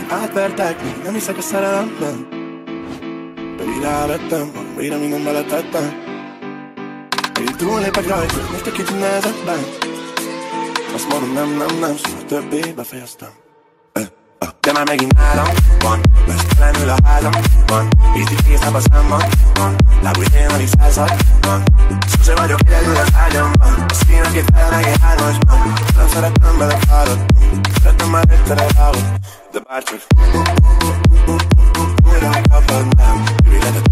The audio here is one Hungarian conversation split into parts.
Megint átvertek, még nem hiszek a szerelemben. Pedig rávettem, valamire mindent beletettem. Még túllépek rajta, most egy kicsit nehezebben. Azt mondom nem, szóval többé befejeztem. De már megint nálam van, mesztelenül a házam van. Ízlik készebb a számban van, lábúj én alig század van. Szóval vagyok egyedül az ágyamban, a színek itt fel meg egy hármasban. Nem szeretem belefáradni, szeretem már egyszer elhálod. De bárcsak újra megkaphatnám életet,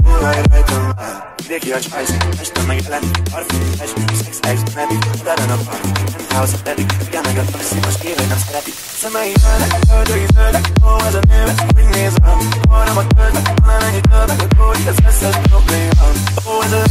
újra rajtam már. Vidéki a spicy, este megjelent, parfüm, esmű, szex, ex-medik, utána a party, penthouse, eddig, igen meg a taxi, most kérlek nem szereti. Szemei zöldek, ördögi zöldek, ó ez a nő, ez úgy néz rám. Holnap a töltek, valamennyi többek, hogy úgy az összes problémám. Ó ez a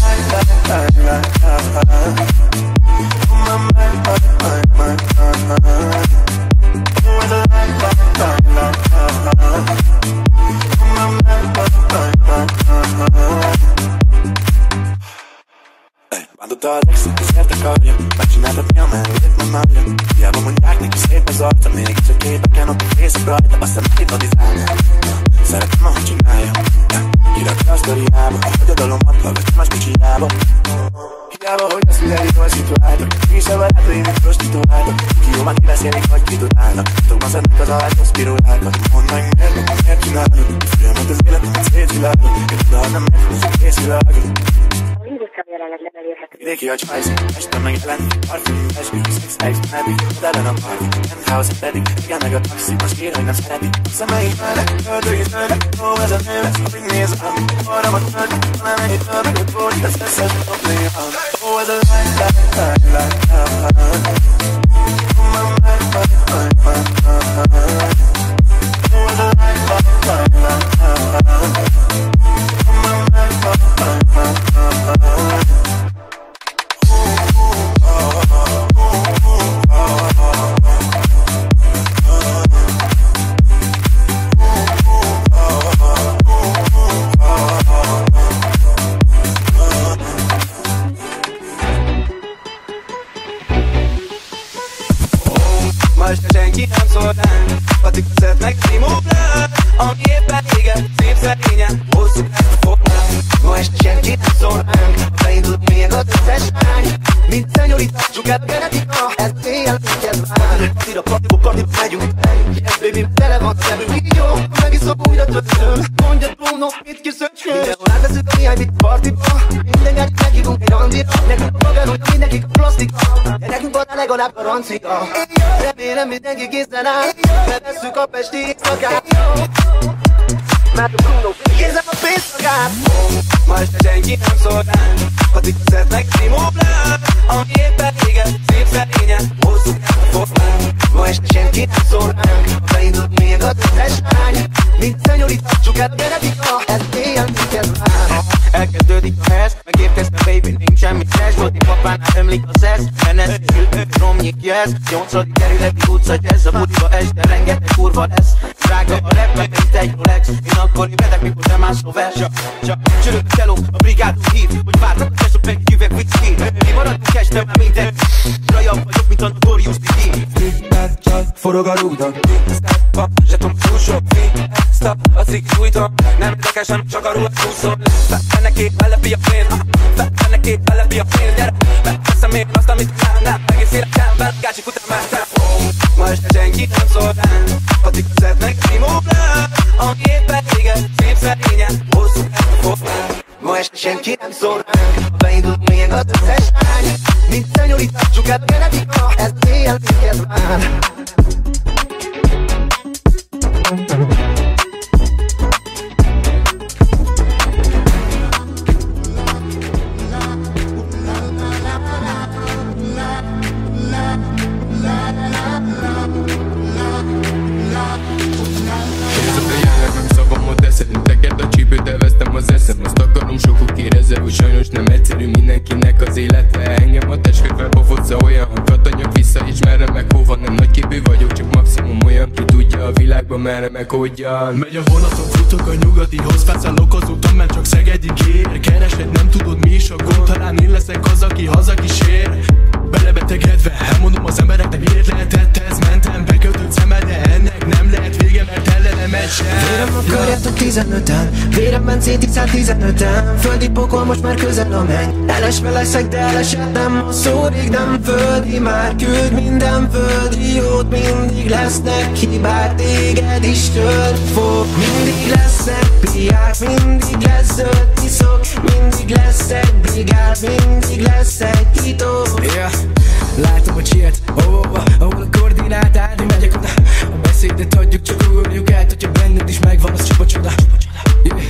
bántotta az exet, ezért akarja megcsináltatni a mellédet, nem állja. Hiába mondják neki szép az arca, mégis a képeken ott a fészek rajta, aztán megidodizálja. Szeretem, ahogy csinálja, kirakja a sztoriába, hogy a dalomat hallgatja más kicsiába. Hiába, hogy azt fizeli, jól szituáltak, mégis a barátaim egy prostituáltak. Ki jó már kibeszélnék, vagy kitudálnak, tokban szednek az ajtó spirulákat. Mondd meg miért csinálod, folyamat az életemet szétvilágod. De ha nem megfogsz, kész világod. Vidéki a spicy, este megjelent, parfüm, esmű, szex, ex-medik, utána a party, penthouse, eddig, igen meg a taxi, most kér, hogy nem szereti. Szemei zöldek, ördögi zöldek, ó ez a nő, ez úgy néz rám. Arra töltek, valamennyi többek, hogy bódik az összes problémám. Ó ez a senki nem szól ránk, Patika szed meg szimulál, ami éppen éget, szép szerényen, hozzuk ezt a formát. Ma este senki nem szól ránk, beindult még az összes lány. Mint szenyorita, csukát a genetika, ez éjjel minket vár. Patira, patiba, patiba megyünk, yes baby, tele van szemünk, így jó, megiszom újra töltöm. Mondja tóno, mit kiszöcsköl, mindenhol átveszünk a néhány bit partiba. Mindenket meghívunk egy randira, nekünk a magánon, mindenkik a plastika, de nekünk van legalább garancia. Remélem mindenki készen áll, bevesszük a pesti éjszakát. Mert a Bruno kézem a pénzszakát. Ma este senki nem szól ránk, Patika szed meg szimulál, ami éppen éget, szép szerényen, hozzuk ezt a formát. Ma este senki nem szól ránk, beindult még az összes lány. Mint szenyorita, csukát a genetika, ez éjjel minket vár. Elkezdődik a hesz, megérkeztem baby, nincs semmi stress. Zsolti papánál ömlik a szesz, Enes és romnyik jössz. 8. kerületi utca jazz, a budiba este rengeteg kurva lesz. Drága a rap, meg mint egy Rolex. Én akkor ébredek, mikor nem állsz a vers. Csak csörög a cello, a brigádunk hív, hogy vártak a testok meg egy üveg whisky. Mi maradunk este, már minden rajabb vagyok, mint a Notorious B.I.G. Bad csaj, forog a rúdon, step up, zsetom túl sok stop, a cigi újton. Nem érdekes, hanem csak a ruhat úszol. Fenneké, belepi a fél, fenneké, belepi a fél. Gyere, megveszem én azt, amit nem, egész életemben, gácsik után másztál. Ma este senki nem szól ránk, Patika szed meg szimulál, ami éppen éget, szép szerényen, hozzuk ezt a formát. Ma este senki nem szól ránk, beindult még az összes lány. Mint szenyorita, csukát a genetika, ez éjjel minket vár. Tekert a csípőt, elvesztem az eszem. Azt akarom, sokuk érezze, hogy sajnos nem egyszerű mindenkinek az élete. Engem a testkönyvvel pofozza olyan, hogy katanyag vissza, és merre meg hova. Nem nagyképű vagyok, csak maximum olyan, ki tudja a világban merre meg hogyan. Megy a vonaton, futok a nyugatihoz, fászálok az úton, mert csak Szegedig ér. Keresed, nem tudod mi is a gond, talán én leszek az, aki hazakísér. Belebetegedve, elmondom az embereknek, miért lehetett ez. Mentem bekötött szemmel, de 15-en, véremben C10 15-en, földi pokol most már közel a menny. Elesve leszek, de elesedtem, a szó rég nem földi, már küld minden földi jót. Mindig lesznek hibák, téged is tört fog. Mindig lesznek piák, mindig lesz zöld piszok, mindig lesz egy brigád, mindig lesz egy titok. Yeah. Látom a csirt, ahol a koordinátád, én megyek oda. A beszédet adjuk, csak ugorjuk át, hogyha benned is megvan, az csak a csoda. Yeah.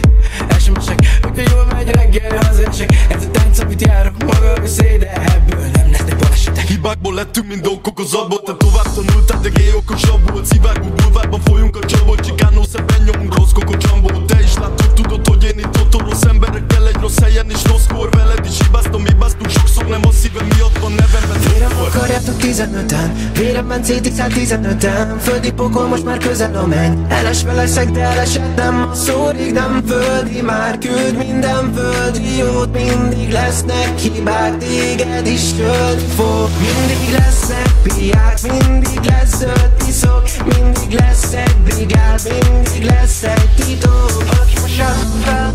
SMS-ek, hogyha jól megy reggel, hazaesek. Ez a tánc, amit járok, maga a széde, ebből nem lesznek balesetek. Hibákból lettünk, mint okokozatból, te tovább tanultál, de gay okosabb. Szivárgó bulvárban folyunk a csapból, csikánó szemben nyomunk rossz kokocsambó. Te is látod, tudod, hogy én itt otthon rossz emberekkel egy rossz helyen és rosszkor veled is hibáztunk sokszor, nem a szívem miatt van nevemben. Vérem akarjátok 15-en, véremben C10 15-en, földi pokol most már közel a menny. Elesve leszek, de elesedtem, a szó rég nem földi, már küld minden földi jót. Mindig lesznek hibák, téged is tölni fog. Mindig lesznek piák, mindig lesz zöld piszok, mindig lesz egy brigád, mindig lesz egy titok. Valaki most játszom fel,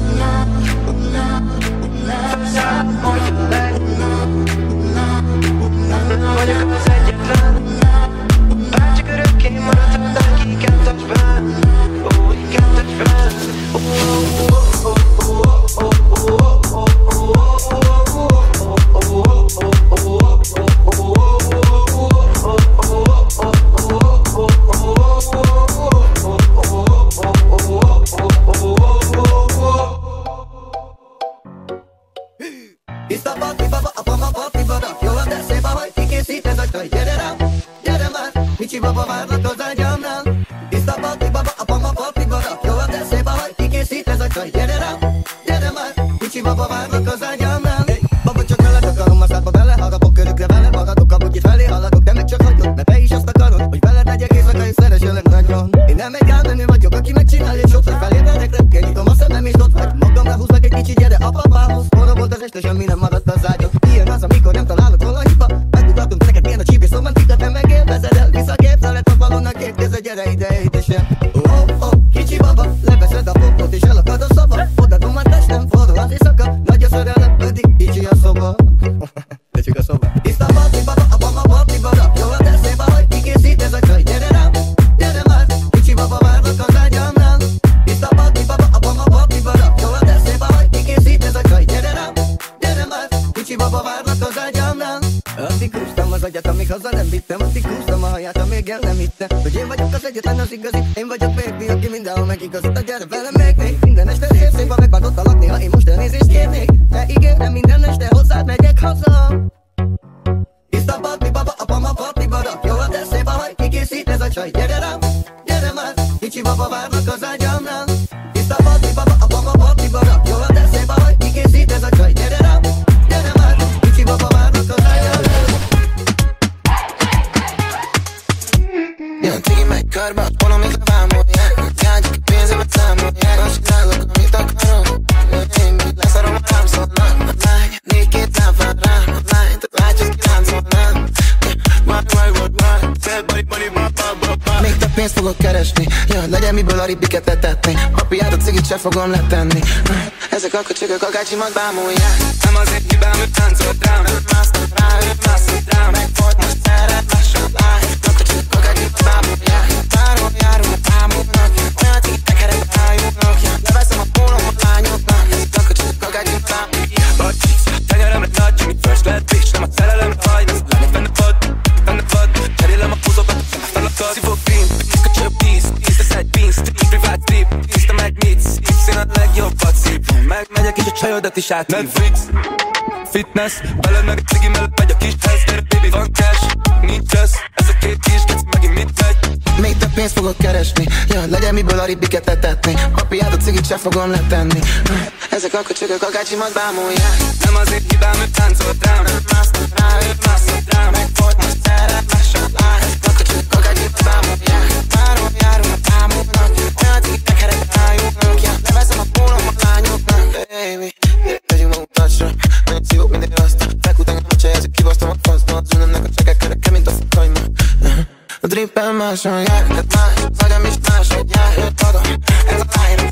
felszáll, mondja meg, vagyok az egyetlen, bárcsak örökké maradhat, de he can't touch me, oh, he can't touch me, Baba várlak az ágyamnál. Tiszta parti baba, apam a parti barak. Jó, de szép a haj, kikészít ez a csaj. Gyere rám, gyere már, kicsi baba várlak az ágyamnál. Hey, baba csak veled akarom, a szádba beleharapok, körükre vele maradok, a bugyit felé haladok, de meg csak hagyod, mert te is azt akarod, hogy veled legyek éjszaka és szeresselek nagyon. Én nem egy álmenő vagyok, aki megcsinálja sokszor, felébredek, repkél, nyitom a szemem és ott vagy. Magamra húzlak egy kicsi, gyere a papához. Forra volt az este, semmi nem maradt az ágyam. Ilyen az, amikor nem találok hol a hiba. Megmutatom neked milyen a csíp és romantika, te megélvezed el, visszaképzeled a balonnak két keze, gyere ide édesen. Oh, kicsi baba, leveszed a popot és elakad a szava. Odadom a testem, forró az éjszaka, nagy a szerelem, pedig kicsi a szoba. De csak a szoba. Tiszta parti baba, apam a parti barak. Jó, de szép a haj, kikészít ez a csaj. Gyere rám, gyere már, kicsi baba várlak az ágyamnál. Tiszta parti baba, apam a parti barak. Jó, de szép a haj, kikészít ez a csaj. Gyere rám, gyere már, kicsi baba várlak az ágyamnál. Addig húztam az agyat, amíg haza nem vittem. Addig húztam a haját, amíg el nem hittem, hogy én vagyok az egyetlen, az igazi. Én vagyok baby, aki mindenhol megigazít. Gyere velem még, minden este részében megbántottalak, néha én most elnézést kérnék. De ígérem, minden este hozzád megyek haza. Tiszta parti baba, apam a parti barak. Jó, de szép a haj, kikészít ez a csaj. Gyere rám, gyere már, kicsi baba várlak az ágyamnál. Tiszta parti baba, apam a parti barak. Jó, de szép a haj, kikészít ez a csaj. Gyere rám, gyere már, kicsi baba várlak az ágyamnál. Jön cigi megy körbe, holom még levámolják. Gágyik a pénzemet számolják. Azt csinálok, amit akarok, én mit leszarom, ha rám szólnak. A lány, 4-2 láb vár rám. A lány, te látjuk, táncolnám. Még több pénzt fogok keresni, ja, legyen miből a ribbiket etetni. Papiát a cigit se fogom letenni. Ezek a köcsögök a gácsimat bámulják. Nem azért hibám, hogy táncolt rám. Őt másztott rá, őt másztott rám. Megfolt most szeret, lassan lány. A köcsögök a gácsimat bámulják. Bárhol járunk, a bámulnak. Olyan cigit tekerek a rájuknak. Leveszem a pólom a lányoknak. Ezek a köcsögök a gácsimat bámulják. Bacsisz, tenyeremre nagy, Jimmy first lett bitch. Nem a szerelem hagy, ez lenni fenne vad. Fenne vad, cserélem a húzókat. Felakad, szívok green, köcsög 10. Íztesz egy pinsz, privát trip. Ízte meg mit, szív a legjobbat szív. Megmegyek és a csajodat is átív. Netflix, fitness, beled meg a cigi mellett megy a kishez. Gyere baby, van cash, nincs ez. Ez a két kis geci megint mit megy. Még több pénzt fogok keresni, ja, legyen miből a ribbiket etetni. Papiát a cigit se fogom letenni. Ezek a köcsögök a gácsimat bámulják. Nem azért hibám, hogy táncolt rám. Őt másztott rá, őt másztott rám. Megfolt most szeret, lassan lány. Ezek a köcsögök a gácsimat bámulják. Bárhol járunk, a bámulnak. Olyan cigit tekerek a rájuknak. Leveszem a pólom a lányoknak. Baby, legyünk magunk touchra. Nagyon szívok minden rasta. Fekút engem a csaj, ezért kibasztom a faszba. Az unnemnek a csekek kerekem, mint a fakajma. A drippel már máson jár, de más, vagyom is máshogy jár, őt adom. Ez a line,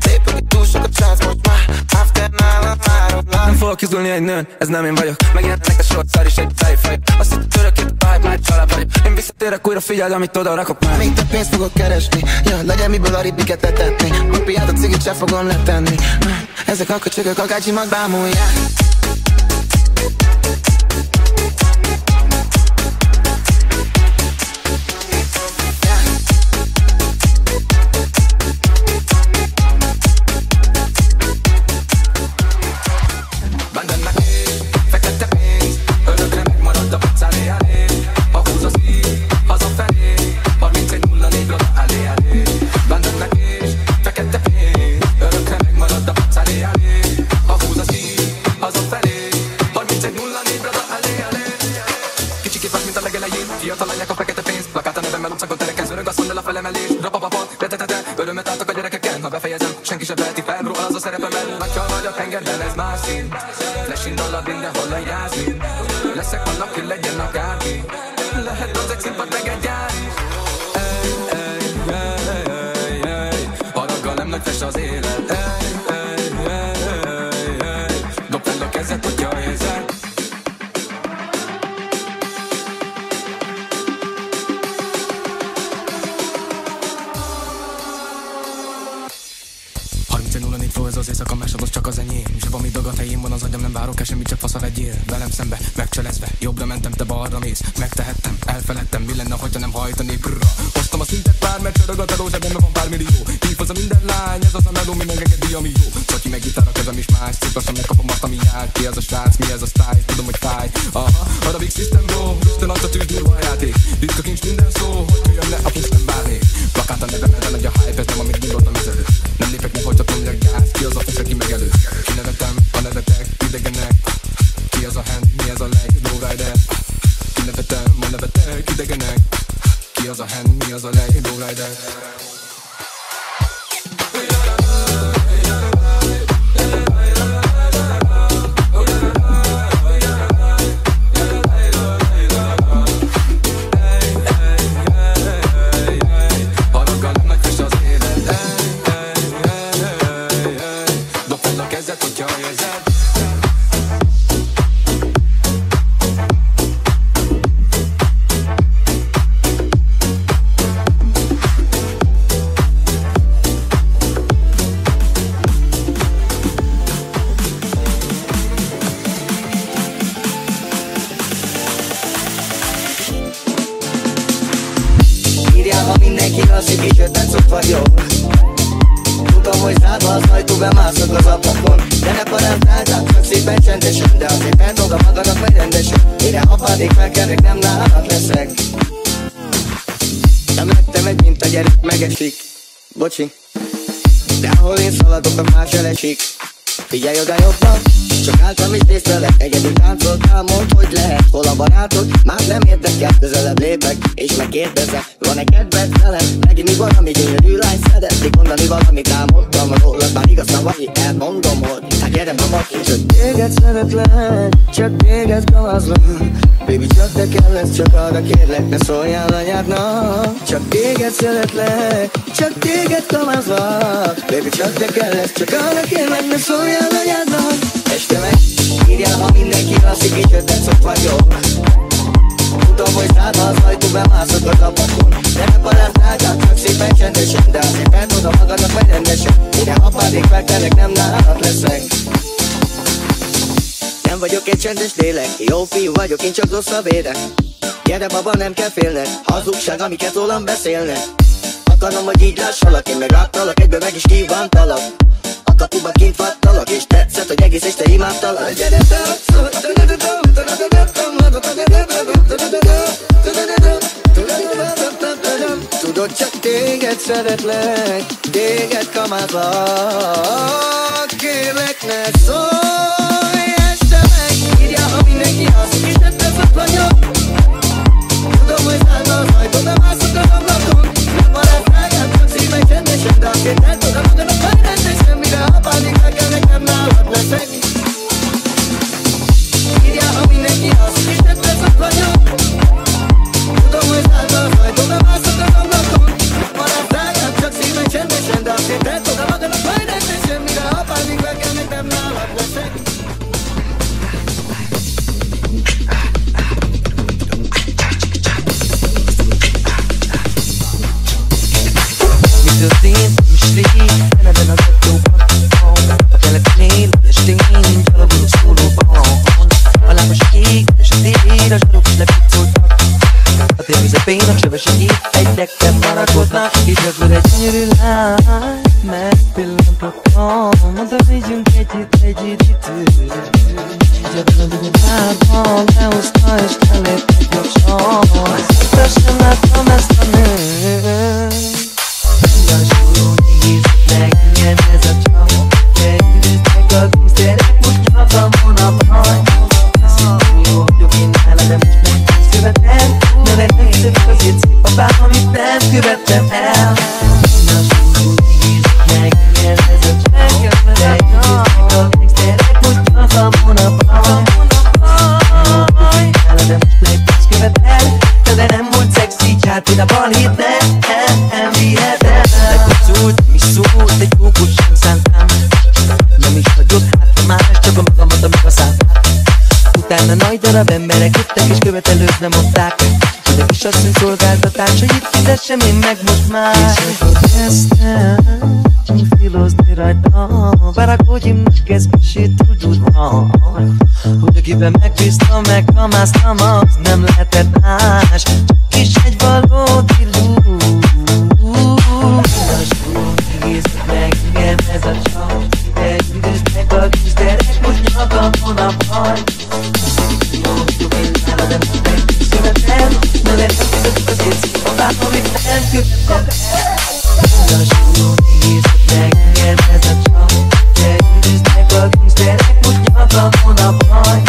szép, hogy túl sok a csász, most már after nálam már. Nem fogok izgulni egy nőn, ez nem én vagyok. Megjelentek a sortszár is egy fejfej. Azt hitt török itt a hype, már csalap vagyok. Én visszatérek újra, figyeld, amit oda rakok már. Még több pénzt fogok keresni, ja, legyen miből a ribbiket letetni. Papiát a cigit se fogom letenni. Ezek a köcsögök a gácsimat bámulják. Senki se veheti fel, róla az a szerepemben. Nagyja vagy a tengerben, ez más szín. Flashing dollar mindenhol a jászmin. Leszek annak, ki legyen akárki. Lehet az egy színpad, meg egy gyár is. Haraggal nem nagy fest az élet. Dob fel a kezed, hogyha érzed. Ez az éjszaka másodhoz csak az enyém. Zseb, ami dagad helyén van az agyam, nem várok el semmit, csak fasz a vegyél. Velem szembe, megcselezve, jobbra mentem, te balra mész. Megtehettem, elfeledtem, mi lenne, hogyha nem hajtanék. Hoztam a szintet pár, mert csörög a teló, zsebemben van pár millió. Hívhoz a minden lány, ez az a meló, mi megengedi, ami jó. Szotyi meg gitára, kezem is más, szétosan megkapom azt, ami jár. Ki ez a srác, mi ez a style, tudom, hogy fáj. Aha, a Big System bro, Isten adta tűz, durva a játék. Ritka kincs minden szó, hogy jöjjön le, a kincs nem bárnék. Plakát a nevem, erre nagy a hype, ez nem amit gondoltam ezelőtt. Nem lépek meg, hogyha tomjak gáz, ki az a fisz, aki megelőz. Kinevetem, a nevetek, idegenek. Ki az a hand, mi ez a leg, lowrider. Kinevetem, a nevetek, idegenek. Ki az a hand, mi az a leg, lowrider. Tudom, hogy zárva az ajtó, bemászok az ablakon. De ne paráználtál, csak szépen csendesen. De azért eldolga magadnak majd rendesen. Mire apádék felkerek, nem nálad leszek. Nem lettem egy, mint a gyerek megesik. Bocsi. De ahol én szaladok, a más elesik. Figyelj oda jobban, csak álltam és néztelek. Egyedül táncoltál, mondd, hogy lehet. Hol a barátod? Már nem érdekel. Közelebb lépek, és megkérdezek. Van-e kedved velem? Megint mi valami gyönyörű lány szeretnék mondani valamit. Álmodtam rólad, bár igaz nem vagy, elmondom, hogy hát gyere magad. Csak téged szeretlek, csak téged kamazlak. Baby, csak te kell, csak arra kérlek, ne szóljál anyádnak. Csak téged szeretlek, csak téged kamazlak. Baby, csak te kell, csak arra kérlek, ne szóljál anyádnak. Este meg írjál, ha mindenki alszik, így ötlet szok vagyok. Tudom, hogy zárva az ajtó, bemászok az ablakon. De ne paráználtál, csak szépen csendesen. De azért eldolga magadnak majd rendesen. Mire apádék felkelek, nem nálad leszek. Nem vagyok egy csendes lélek, jó fiú vagyok, én csak rosszabb érek. Gyere baba, nem kell félned, hazugság, amiket rólam beszélnek. Akarom, hogy így lássalak, én meg áttalak, egyből meg is kívántalak. A kapuban kint vattalak, és tetszett, hogy egész este imádtalak. Gyere tátszol, tudod, csak téged szeretlek, téged kamázlak. Kérlek, ne szólj, este meg írjál, ha mindenki alszik, és tettem szok vagyok. Tudom, hogy zárva az ajtó, bemászok az ablakon. Nem maradtál, csak szépen csendesen. De azért nem tudom, hogy majd rendesen. Mire apádik nekem, nekem nálad leszek. Írjál, ha mindenki alszik, és tettem szok vagyok. Tudom, hogy zárva az ajtó, bemászok az ablakon. közepén a csövesen itt egy dekkel parakodna. Itt repül egy gyönyörű lány, megpillantottam, mondta vigyünk egy időt. Így a dugódában lehúzta és elépett gyorsan. Szépen láttam ezt a nőt. Lassuló nézett meg engem ez a csap. De üdöztek a gangsterek, most nyakam a baj. Azt hittem jó vagyok én nála, de most meg szövetem. De nem hiszem azért szép a bám, amit nem követtem el. Lassuló nézett meg engem ez a csap. De üdöztek a gangsterek, most nyakam a baj. De most meg azt követel. De nem volt szexi, hát én a balhét nem vihetem. Leghosszult, mi szólt, egy kókot sem szántám. Nem is hagyott hátra más, csak a magamat, amíg a szántát. Utána nagy darab emberek jöttek és követelőt nem adták. Hogy a kisasszony szolgáltatásait fizessem én meg most már. És akkor kezdtem filozni rajta. Várakozjunk meg ez kicsit tudva. Hogy akiben megbíztam, megkamáztam, az nem lehetett más. Csak is egy valódi lúd. Lassul, nézd meg engem ez a csap. De üdöztek a gangsterek, most nyakamon a baj. Jó vagyok én nála, de most meg szövetem. De nem hiszem azért szép a bám, amit nem követtem el. Lassul, nézd meg engem ez a csap. De üdöztek a gangsterek, most nyakamon a baj.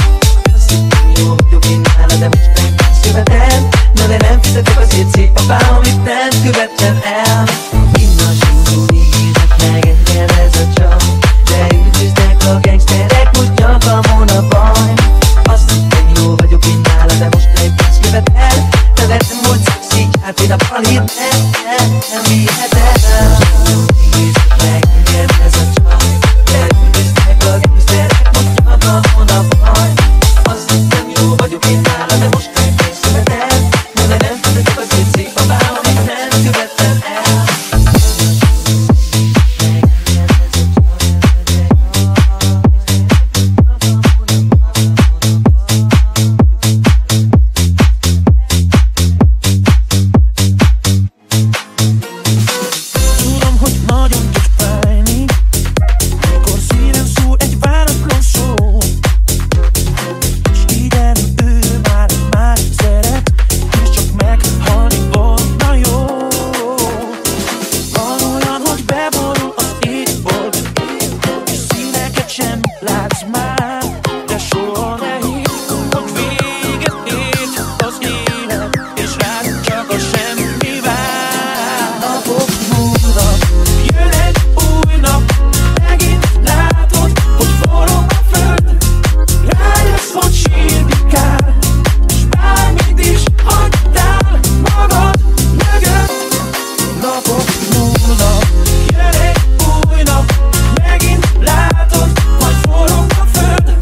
Azt hittem jó vagyok én nála, de most meg szövetem. De nem fizetek azért szép a bám, amit nem követtem el. Innen súlyú nézett meg engem ez a csap. De üdöztek a gangsterek, most nyakamon a baj. Azt hittem jó vagyok én nála, de most meg azt követel. De nem volt szexi, hát én a balhét nem vihetem. Nézett meg engem ez a csap. De üdöztek a gangsterek, most nyakamon a baj. Azt hittem jó vagyok én nála, de most meg azt követel. De nem fizetek azért szép a bám, amit nem követtem el. Tudom, hogy nagyon tud fájni, mikor szívem szól egy váratlan szó. S igen, ő már szeret, és csak meghalni volna jó. Van olyan, hogy beborul az égbolt, és színeket sem látsz már, de soha ne hidd, hogy véget ért az élet, és rád csak a semmi vár. Napok múlnak, jön egy új nap, megint látod, hogy forog a föld. Rájössz, hogy sírni kell, és bármit is hagytál magad mögött. Napok múlnak, jön egy új nap, megint látod, hogy forog a föld.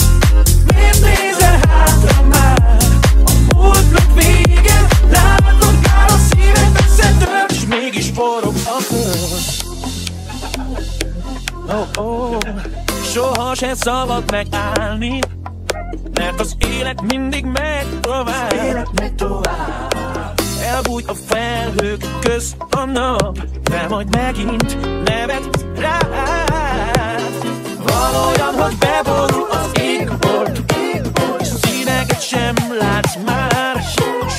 Miért nézel hátra már? A múltnak vége, látod, kár a szíved összetört, és mégis forog a föld. Soha se szabad megállni, mert az élet mindig megy tovább. Elbújj a felhők közt a nap, de majd megint nevet rád. Van olyan, hogy beborul az égbolt, és színeket sem látsz már.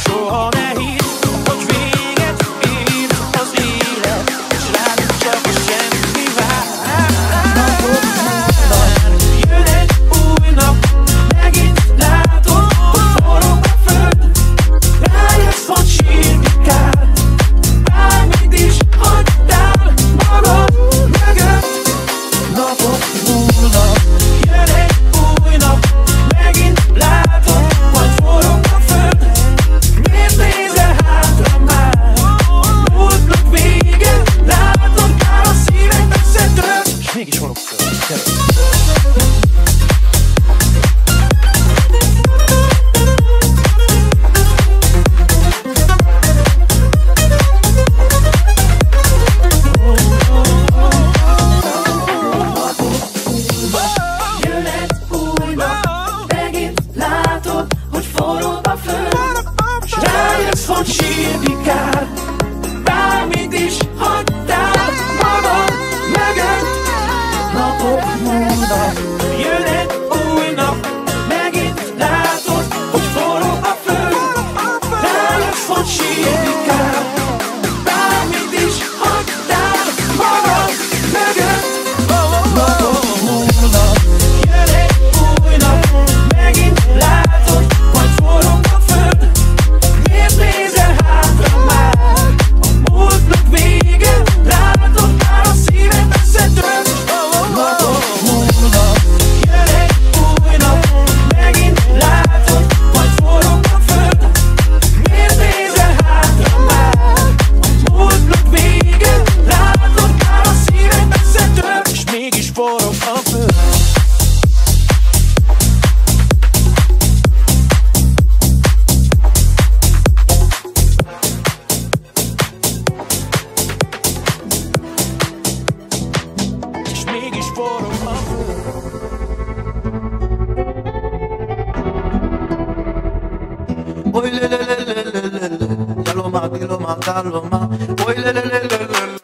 Soha ne hidd, hogy véget ér az élet, és rád csak a semmi vár. Jön egy új nap, megint látod, hogy forog a föld. Rájössz, hogy sírni kell, bármit is hagytál magad mögött. Napok múlnak, jön egy új nap, megint látod, hogy forog a föld. dall'oma. Oi le le le le le le.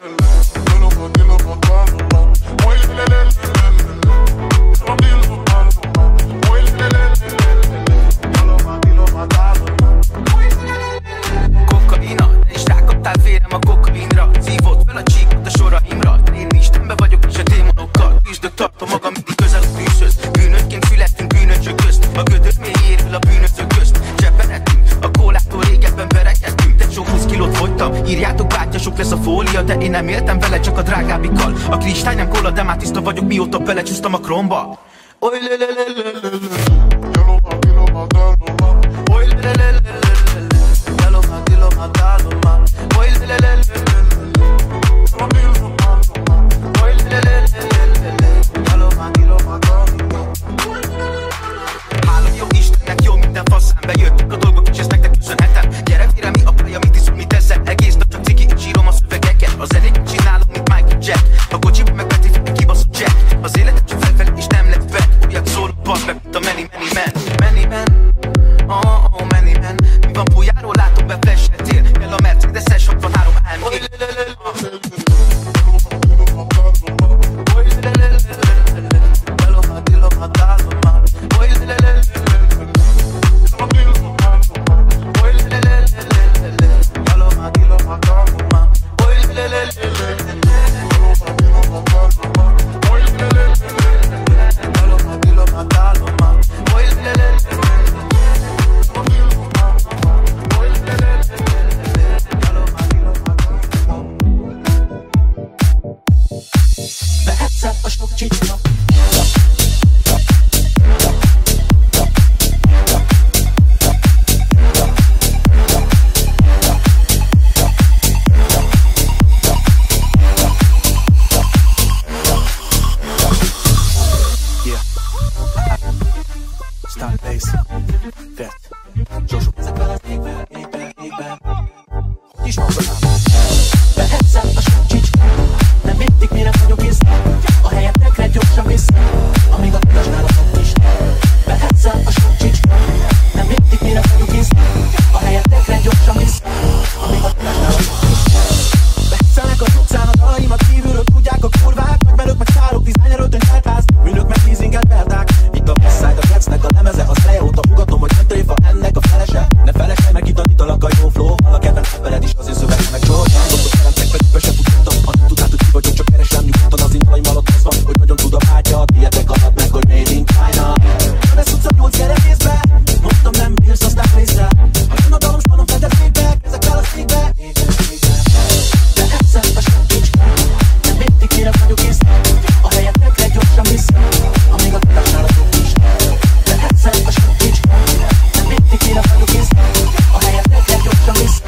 Kokaina, és rákaptál félrem a kokainra. Szívott fel a csíkot a soraimra. Én Istenbe vagyok és a démonokkal küzdök, tartom magam mindig közel a tűzhöz. Bűnökként születtünk bűnösök közt. A gödör mélyéről a bűnözők közt. Cseperedtünk, a kólától régebben berekedtünk. De sok 20 kilót fogytam, írjátok bátya, sok lesz a fólia. De én nem éltem vele, csak a drágábbikkal. A kristály nem kóla, de már tiszta vagyok, mióta belecsúsztam a kromba. Oly le le le le le le. Oly le le le le le le. Diloma daloma. Oy le le le le le. Oy le le le le le. Diloma daloma. Hála jó Istennek, jó minden faszán bejöttek a dolgok, és ezt nektek köszönhetem. Gyere vére, mi a baj, amit iszom, mit ezzel. Egész nap csak ciki, és írom a szövegeket. Az elég csinálom, mint Michael Jack. A kocsiba meg Betty Fick, kibaszott Jack. Az életem csak felfelé, és nem lett back. Újat szólok, baszd meg, mint a Many Man. Many Man. Oh, Many Man. Mi van Pujáról, látom be flashetél. Kell a Mercedes-es 63 AMG. Oly le le le le. Oly le le le le le. Diloma daloma. Oy le le le le le. Oy le le le le le. Diloma daloma. Oy le le le le le. Oy le le le le. Diloma daloma. Oy le le le le. Behetszed a sok csicska. Start bass. Fett. Joshua. Ezekben az égben. Hogy is mondom? Behetszed a sok csicska. Nem mindig mire vagyok észre. A helyetekre gyorsan vissza. Amíg a tudás nálatok is. Behetszed a sok csicska. Nem mindig mire vagyok észre. A helyetekre gyorsan vissza. Amíg a tudás nálatok is. Behetszelnek az utcán a dalaimat kívülről tudják a kurvák. Nagymelők meg szárok, dizájneröltöny teltház. Bűnök meg leasingelt verdák. Itt a Westside, a Cats-nek a lemeze. Az eleje óta ugatom, hogy nem tréfa ennek a felese. Ne felesej meg, itt tanítalak a jó flow. Val a kedvenc embered is az ő szöveg meg csorsan. Doktor teremtek, pedig be se futottam. Ha nem tudnád, hogy ki vagyok, csak keresem nyugodtan. Az indalaim alatt az van, hogy nagyon tud a bátya. Ilyetek alatt meg, hogy made in China. Ha ne szutsz a 8 gyere nézd be. Mondtam nem bírsz, aztán része. Ha jön a dalom, spanom fedezékbe. Ezek fel a székbe. Behetszed a sok csicska. Nem mindig mire vagyok észre. A helyetekre gyorsan vissza. Amíg a tudás nálatok is. Behetszed a sok csicska. Nem mindig mire vagyok észre. A helyetekre gyorsan vissza.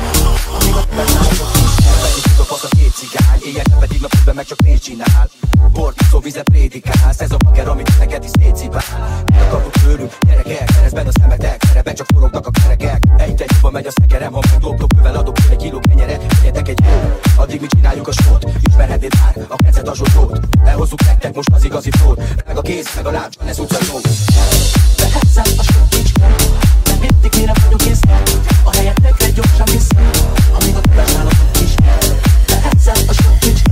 Amíg a tudás nálatok is. Benyitjuk a fasz a két cigány. Éjjel pedig napközben meg csak pénzt csinál. Bort, vizet prédikálsz. Ez a bager, amit neked is szétszipál. Mit akarok tőlünk, gyerekek? Keresztben a szemetek. Szereben csak forognak a kerekek. Egy jobban megy a szekerem. Ha meg doblókővel adok egy kiló kenyeret. Egyetek egy jó. Addig mi csináljuk a sót. Ismerhetnéd már a kecet a zsót. Elhozzuk nektek most az igazi flót. Meg a kéz, meg a láb, ez utca jó. Behetszed a sok csicska. Nem mindig mire vagyok észre. A helyetekre gyorsan vissza. Amíg a tudás nálatok is. Behetszed a sok csicska.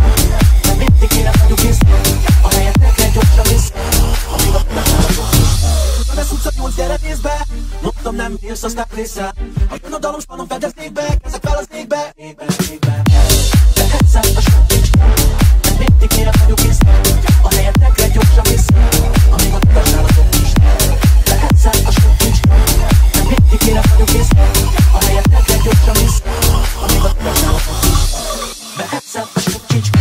Nem mindig mire vagyok észre. A helyetekre gyorsan vissza. Amíg a tudás nálatok is. Ha ne szutsz a 8 gyere nézd be. Mondtam nem bírsz, aztán része. Ha jön a dalom, spanom fedezékbe. Ezek fel az égbe. Behetszed a sok csicska. Nem mindig mire vagyok észre. A helyetekre gyorsan vissza. Amíg a tudás nálatok is. Behetszed a sok csicska. Nem mindig mire vagyok észre. A helyetekre gyorsan vissza. Amíg a tudás nálatok is. Behetszed a sok csicska.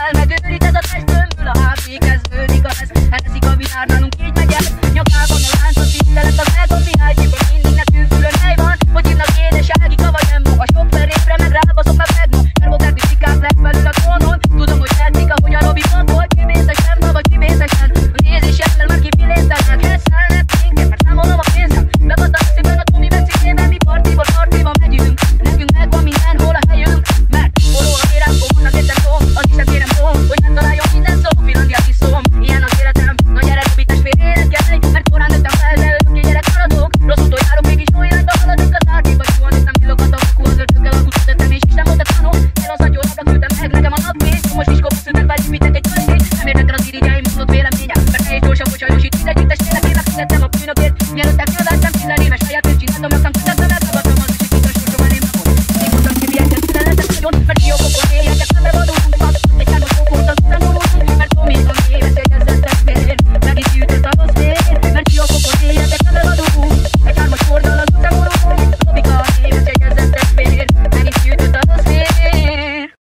Elmegőrít ez a testből, a HP kezdődik a lesz. Eleszik a világ, nálunk így megy el. Nyakában a láncot, tisztelet az Egon Mihálycsiban. Mindig nekünk külön hely van. Hogy hívnak édes Ágika vagy Emma. A sok felépre meg rábaszok meg Megma. Termokerti szikák legfelül a trónon. Tudom, hogy tetszik, ahogy a Robi pankol. Kivészesen, vagy kivészesen. A nézés ellen már kifilésztelnek. Hesszelnek minket, mert számolom a pénzem. Bebasztak szépen a Tomi Mexikében. Mi partiból megyünk. Nekünk megvan mindenhol a helyünk. Mert forró a vérem, fognak egyszer szó. Az is nem kérem szó, hogy nem találjon minden szó. Finlandia kiszóm, ilyen az életem. Na gyere, Robi testvér, énekelj. Mert korán nőttem fel, de örökké gyerek maradok. Rossz úton járok, mégis jó irányba haladunk. Az árkéba soha néztem, kilogott a fakú. Az ördöggel a kutat tettem, és Isten volt a tanul. Én az agyóra küldtem meg nekem a napfény. Most is kopuszültek, vagy építek egy